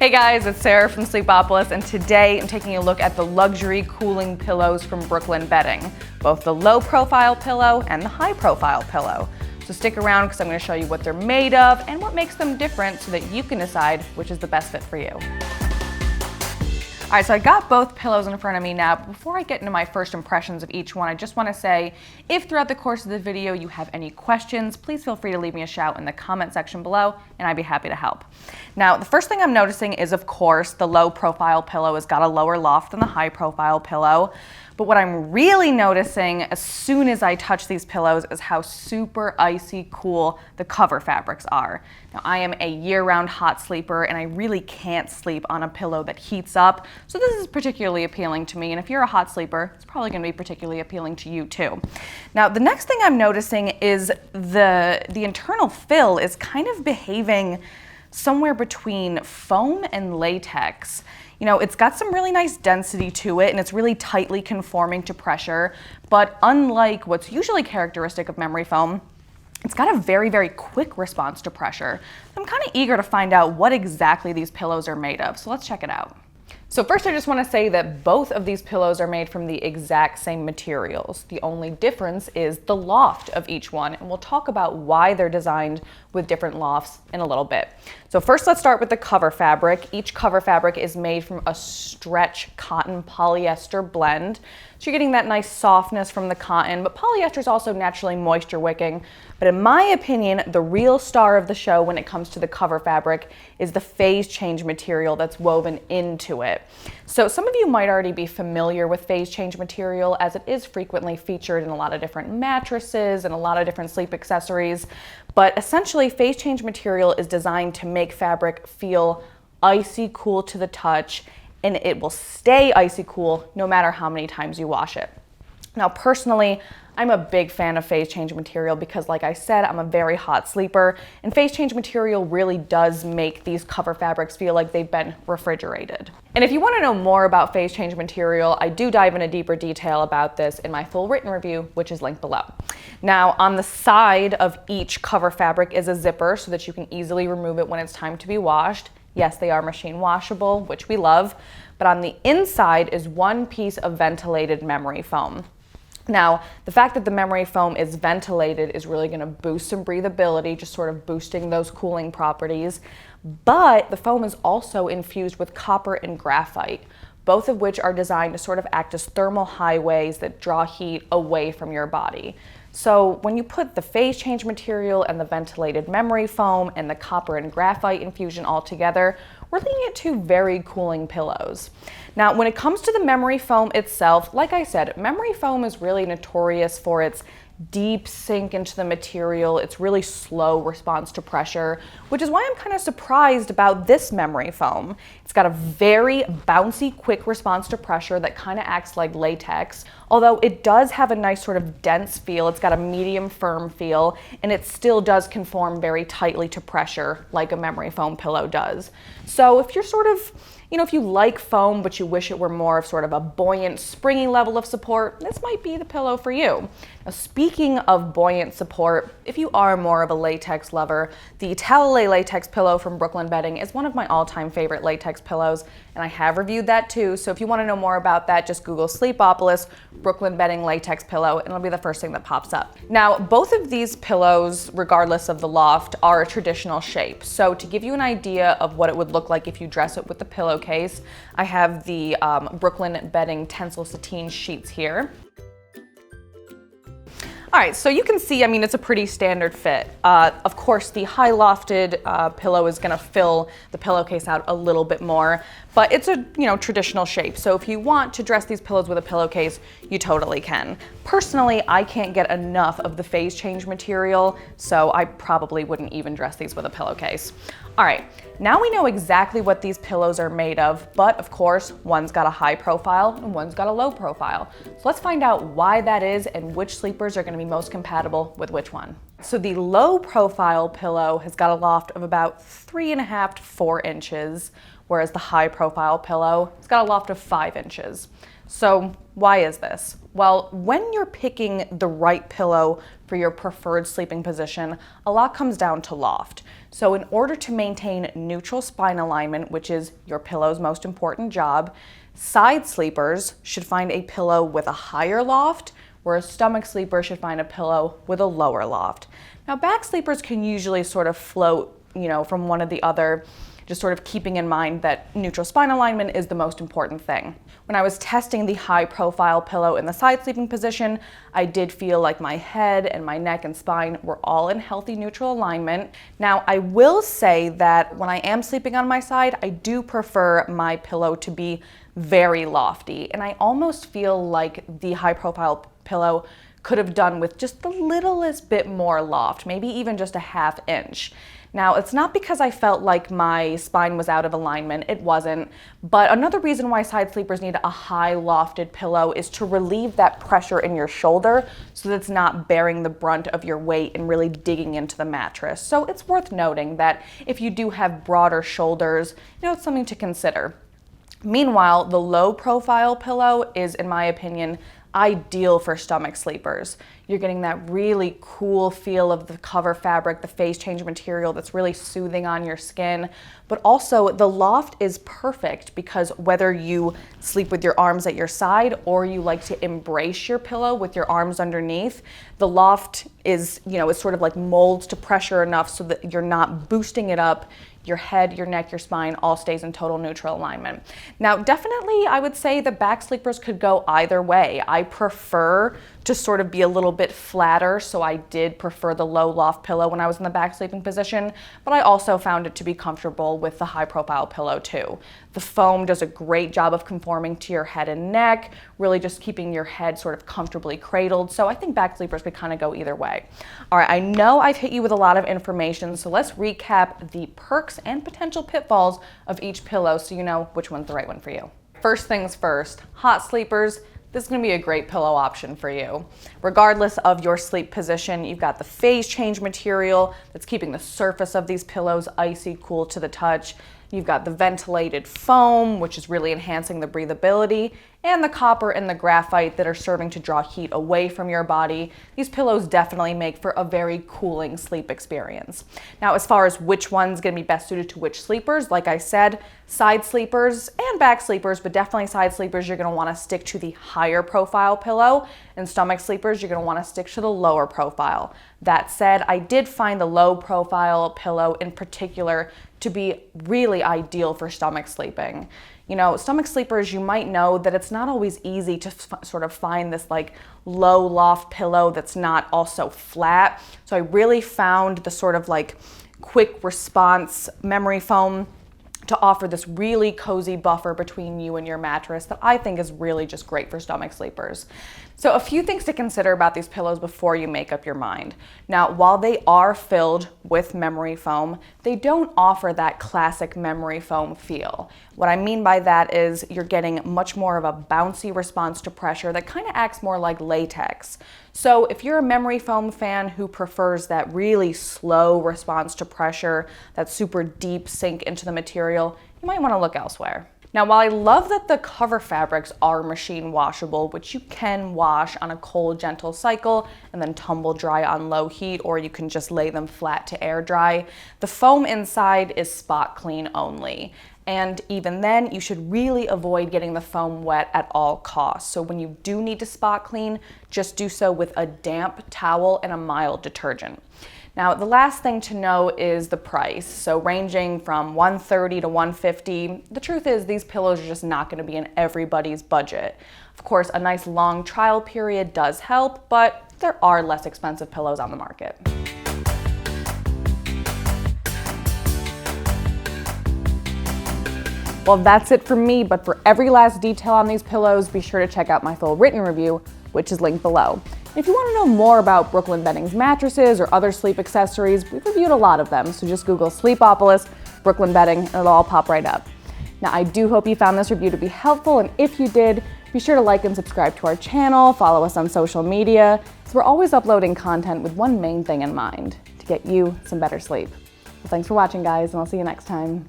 Hey guys, it's Sarah from Sleepopolis, and today I'm taking a look at the luxury cooling pillows from Brooklyn Bedding, both the low profile pillow and the high profile pillow. So stick around because I'm going to show you what they're made of and what makes them different so that you can decide which is the best fit for you. All right, so I got both pillows in front of me now, but before I get into my first impressions of each one, I just want to say, if throughout the course of the video you have any questions, please feel free to leave me a shout in the comment section below, and I'd be happy to help. Now, the first thing I'm noticing is, of course, the low profile pillow has got a lower loft than the high profile pillow. But what I'm really noticing as soon as I touch these pillows is how super icy cool the cover fabrics are. Now, I am a year-round hot sleeper and I really can't sleep on a pillow that heats up, so this is particularly appealing to me, and if you're a hot sleeper, it's probably going to be particularly appealing to you too. Now, the next thing I'm noticing is the internal fill is kind of behaving somewhere between foam and latex. You know, it's got some really nice density to it and it's really tightly conforming to pressure, but unlike what's usually characteristic of memory foam, it's got a very, very quick response to pressure. I'm kind of eager to find out what exactly these pillows are made of, so let's check it out. So first I just want to say that both of these pillows are made from the exact same materials. The only difference is the loft of each one, and we'll talk about why they're designed with different lofts in a little bit. So first let's start with the cover fabric. Each cover fabric is made from a stretch cotton polyester blend. So you're getting that nice softness from the cotton, but polyester is also naturally moisture wicking. But in my opinion, the real star of the show when it comes to the cover fabric is the phase change material that's woven into it. So some of you might already be familiar with phase change material, as it is frequently featured in a lot of different mattresses and a lot of different sleep accessories. But essentially, phase change material is designed to make fabric feel icy cool to the touch, and it will stay icy cool no matter how many times you wash it. Now, personally, I'm a big fan of phase change material because, like I said, I'm a very hot sleeper, and phase change material really does make these cover fabrics feel like they've been refrigerated. And if you want to know more about phase change material, I do dive into deeper detail about this in my full written review, which is linked below. Now, on the side of each cover fabric is a zipper so that you can easily remove it when it's time to be washed. Yes, they are machine washable, which we love, but on the inside is one piece of ventilated memory foam. Now, the fact that the memory foam is ventilated is really going to boost some breathability, just sort of boosting those cooling properties. But the foam is also infused with copper and graphite, both of which are designed to sort of act as thermal highways that draw heat away from your body. So when you put the phase change material and the ventilated memory foam and the copper and graphite infusion all together, we're looking at two very cooling pillows. Now, when it comes to the memory foam itself, like I said, memory foam is really notorious for its deep sink into the material, its really slow response to pressure, which is why I'm kind of surprised about this memory foam. It's got a very bouncy, quick response to pressure that kind of acts like latex, although it does have a nice sort of dense feel. It's got a medium firm feel, and it still does conform very tightly to pressure like a memory foam pillow does. So if you're sort of, you know, if you like foam, but you wish it were more of sort of a buoyant, springy level of support, this might be the pillow for you. Now, speaking of buoyant support, if you are more of a latex lover, the Talalay latex pillow from Brooklyn Bedding is one of my all-time favorite latex pillows, and I have reviewed that too. So if you want to know more about that, just Google Sleepopolis Brooklyn Bedding latex pillow, and it'll be the first thing that pops up. Now, both of these pillows, regardless of the loft, are a traditional shape. So to give you an idea of what it would look like if you dress it with the pillowcase, I have the Brooklyn Bedding Tencel Sateen sheets here. All right, so you can see, I mean, it's a pretty standard fit. Of course, the high lofted pillow is gonna fill the pillowcase out a little bit more, but it's a, you know, traditional shape. So if you want to dress these pillows with a pillowcase, you totally can. Personally, I can't get enough of the phase change material, so I probably wouldn't even dress these with a pillowcase. All right, now we know exactly what these pillows are made of, but of course, one's got a high profile and one's got a low profile. So let's find out why that is and which sleepers are gonna be most compatible with which one. So the low profile pillow has got a loft of about 3.5 to 4 inches, whereas the high profile pillow has got a loft of 5 inches. So why is this? Well, when you're picking the right pillow for your preferred sleeping position, a lot comes down to loft. So in order to maintain neutral spine alignment, which is your pillow's most important job, side sleepers should find a pillow with a higher loft, whereas stomach sleepers should find a pillow with a lower loft. Now, back sleepers can usually sort of float, from one to the other, just sort of keeping in mind that neutral spine alignment is the most important thing. When I was testing the high profile pillow in the side sleeping position, I did feel like my head and my neck and spine were all in healthy neutral alignment. Now, I will say that when I am sleeping on my side, I do prefer my pillow to be very lofty, and I almost feel like the high profile pillow could have done with just the littlest bit more loft, maybe even just a ½ inch. Now, it's not because I felt like my spine was out of alignment, it wasn't, but another reason why side sleepers need a high lofted pillow is to relieve that pressure in your shoulder so that it's not bearing the brunt of your weight and really digging into the mattress. So it's worth noting that if you do have broader shoulders, it's something to consider. Meanwhile, the low profile pillow is, in my opinion, ideal for stomach sleepers. You're getting that really cool feel of the cover fabric, the phase change material that's really soothing on your skin. But also the loft is perfect because whether you sleep with your arms at your side or you like to embrace your pillow with your arms underneath, the loft is, it's sort of like molds to pressure enough so that you're not boosting it up. Your head, your neck, your spine all stays in total neutral alignment. Now, definitely, I would say the back sleepers could go either way. I prefer to sort of be a little bit flatter, so I did prefer the low loft pillow when I was in the back sleeping position, but I also found it to be comfortable with the high profile pillow too. The foam does a great job of conforming to your head and neck, really just keeping your head sort of comfortably cradled, so I think back sleepers could kind of go either way. All right, I know I've hit you with a lot of information, so let's recap the perks and potential pitfalls of each pillow so you know which one's the right one for you. First things first, hot sleepers. This is going to be a great pillow option for you. Regardless of your sleep position, you've got the phase change material that's keeping the surface of these pillows icy cool to the touch. You've got the ventilated foam, which is really enhancing the breathability, and the copper and the graphite that are serving to draw heat away from your body. These pillows definitely make for a very cooling sleep experience. Now, as far as which one's gonna be best suited to which sleepers, like I said, side sleepers and back sleepers, but definitely side sleepers, you're gonna wanna stick to the higher profile pillow, and stomach sleepers, you're gonna wanna stick to the lower profile. That said, I did find the low profile pillow in particular to be really ideal for stomach sleeping. Stomach sleepers, you might know that it's not always easy to sort of find this like low loft pillow that's not also flat. So I really found the sort of like quick response memory foam to offer this really cozy buffer between you and your mattress that I think is really just great for stomach sleepers. So a few things to consider about these pillows before you make up your mind. Now, while they are filled with memory foam, they don't offer that classic memory foam feel. What I mean by that is you're getting much more of a bouncy response to pressure that kind of acts more like latex. So if you're a memory foam fan who prefers that really slow response to pressure, that super deep sink into the material, you might want to look elsewhere. Now, while I love that the cover fabrics are machine washable, which you can wash on a cold, gentle cycle and then tumble dry on low heat, or you can just lay them flat to air dry, the foam inside is spot clean only. And even then, you should really avoid getting the foam wet at all costs. So when you do need to spot clean, just do so with a damp towel and a mild detergent. Now, the last thing to know is the price. So ranging from $130 to $150, the truth is these pillows are just not gonna be in everybody's budget. Of course, a nice long trial period does help, but there are less expensive pillows on the market. Well, that's it for me, but for every last detail on these pillows, be sure to check out my full written review, which is linked below. If you want to know more about Brooklyn Bedding's mattresses or other sleep accessories, we've reviewed a lot of them, so just Google Sleepopolis, Brooklyn Bedding, and it'll all pop right up. Now, I do hope you found this review to be helpful, and if you did, be sure to like and subscribe to our channel, follow us on social media, so we're always uploading content with one main thing in mind, to get you some better sleep. Well, thanks for watching, guys, and I'll see you next time.